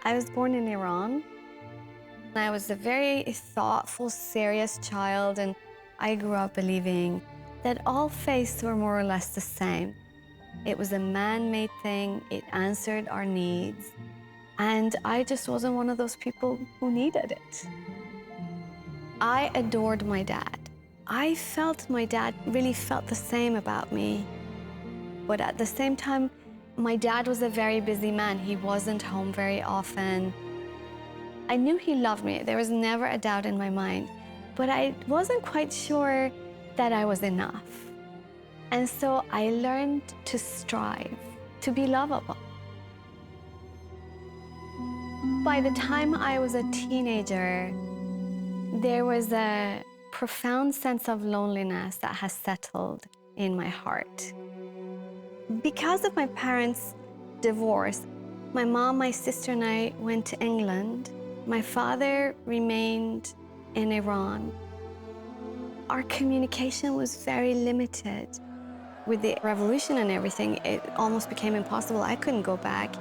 I was born in Iran. I was a very thoughtful, serious child, and I grew up believing that all faiths were more or less the same. It was a man-made thing, it answered our needs, and I just wasn't one of those people who needed it. I adored my dad. I felt my dad really felt the same about me, but at the same time, my dad was a very busy man. He wasn't home very often. I knew he loved me. There was never a doubt in my mind, but I wasn't quite sure that I was enough. And so I learned to strive, to be lovable. By the time I was a teenager, there was a profound sense of loneliness that has settled in my heart. Because of my parents' divorce, my mom, my sister, and I went to England. My father remained in Iran. Our communication was very limited. With the revolution and everything, it almost became impossible. I couldn't go back.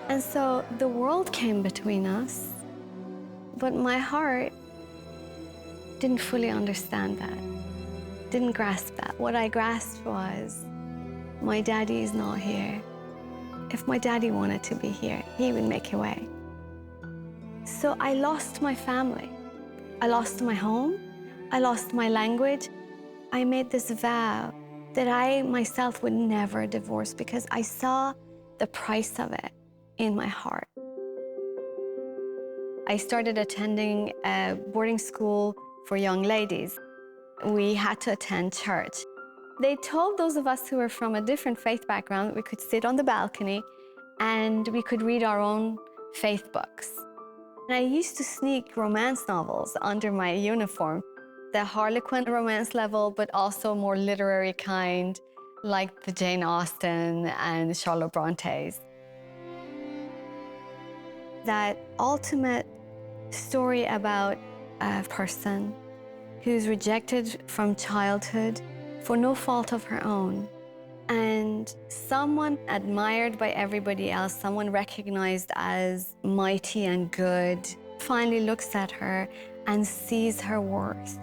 And so the world came between us, but my heart didn't fully understand that, didn't grasp that. What I grasped was, my daddy is not here. If my daddy wanted to be here, he would make a way. So I lost my family. I lost my home. I lost my language. I made this vow that I myself would never divorce because I saw the price of it in my heart. I started attending a boarding school for young ladies. We had to attend church. They told those of us who were from a different faith background we could sit on the balcony and we could read our own faith books. And I used to sneak romance novels under my uniform, the Harlequin romance level, but also more literary kind, like the Jane Austen and Charlotte Bronte's. That ultimate story about a person who's rejected from childhood for no fault of her own, and someone admired by everybody else, someone recognized as mighty and good, finally looks at her and sees her worth.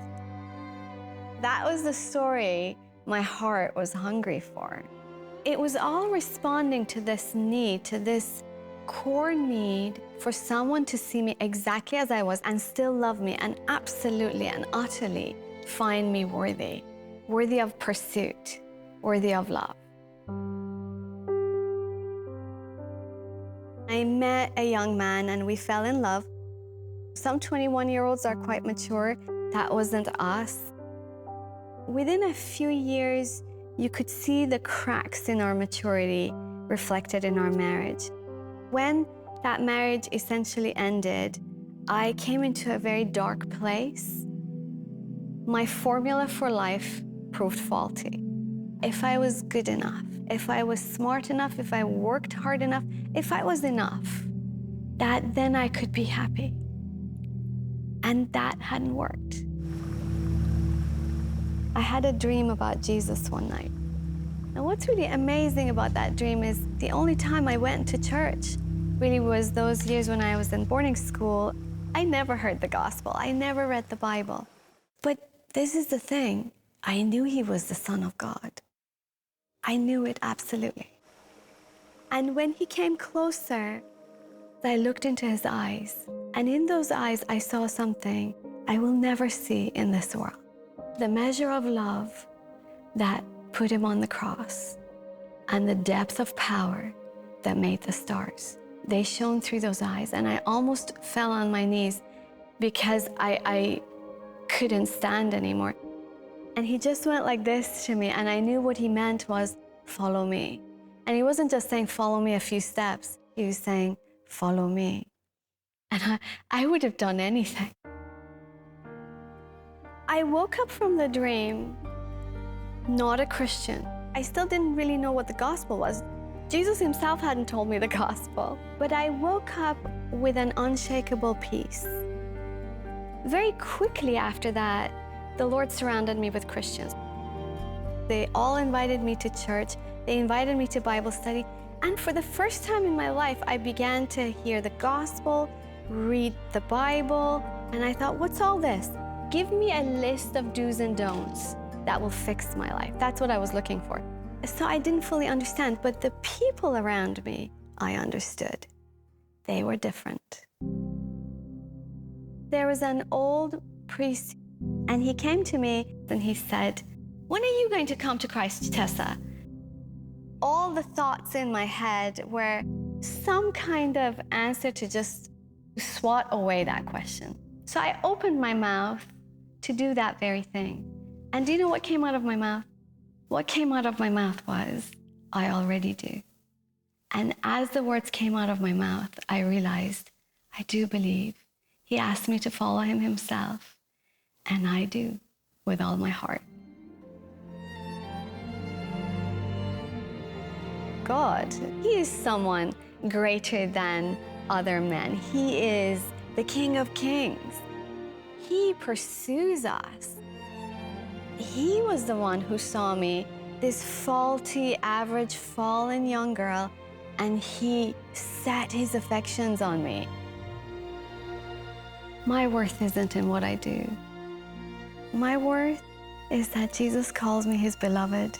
That was the story my heart was hungry for. It was all responding to this need, to this core need for someone to see me exactly as I was and still love me and absolutely and utterly find me worthy, worthy of pursuit, worthy of love. I met a young man and we fell in love. Some 21-year-olds are quite mature. That wasn't us. Within a few years, you could see the cracks in our maturity reflected in our marriage. When that marriage essentially ended, I came into a very dark place. My formula for life proved faulty. If I was good enough, if I was smart enough, if I worked hard enough, if I was enough, that then I could be happy. And that hadn't worked. I had a dream about Jesus one night. And what's really amazing about that dream is the only time I went to church really was those years when I was in boarding school. I never heard the gospel. I never read the Bible. But this is the thing. I knew he was the Son of God. I knew it absolutely. And when he came closer, I looked into his eyes. And in those eyes, I saw something I will never see in this world. The measure of love that put him on the cross and the depth of power that made the stars. They shone through those eyes, and I almost fell on my knees because I couldn't stand anymore. And he just went like this to me, and I knew what he meant was, follow me. And he wasn't just saying, follow me a few steps. He was saying, follow me. And I would have done anything. I woke up from the dream, not a Christian. I still didn't really know what the gospel was. Jesus himself hadn't told me the gospel. But I woke up with an unshakable peace. Very quickly after that, the Lord surrounded me with Christians. They all invited me to church. They invited me to Bible study. And for the first time in my life, I began to hear the gospel, read the Bible, and I thought, what's all this? Give me a list of do's and don'ts that will fix my life. That's what I was looking for. So I didn't fully understand, but the people around me, I understood. They were different. There was an old priest, and he came to me and he said, when are you going to come to Christ, Tessa? All the thoughts in my head were some kind of answer to just swat away that question. So I opened my mouth to do that very thing. And do you know what came out of my mouth? What came out of my mouth was, I already do. And as the words came out of my mouth, I realized, I do believe. He asked me to follow him himself, and I do, with all my heart. God, he is someone greater than other men. He is the King of Kings. He pursues us. He was the one who saw me, this faulty, average, fallen young girl, and he set his affections on me. My worth isn't in what I do. My worth is that Jesus calls me his beloved.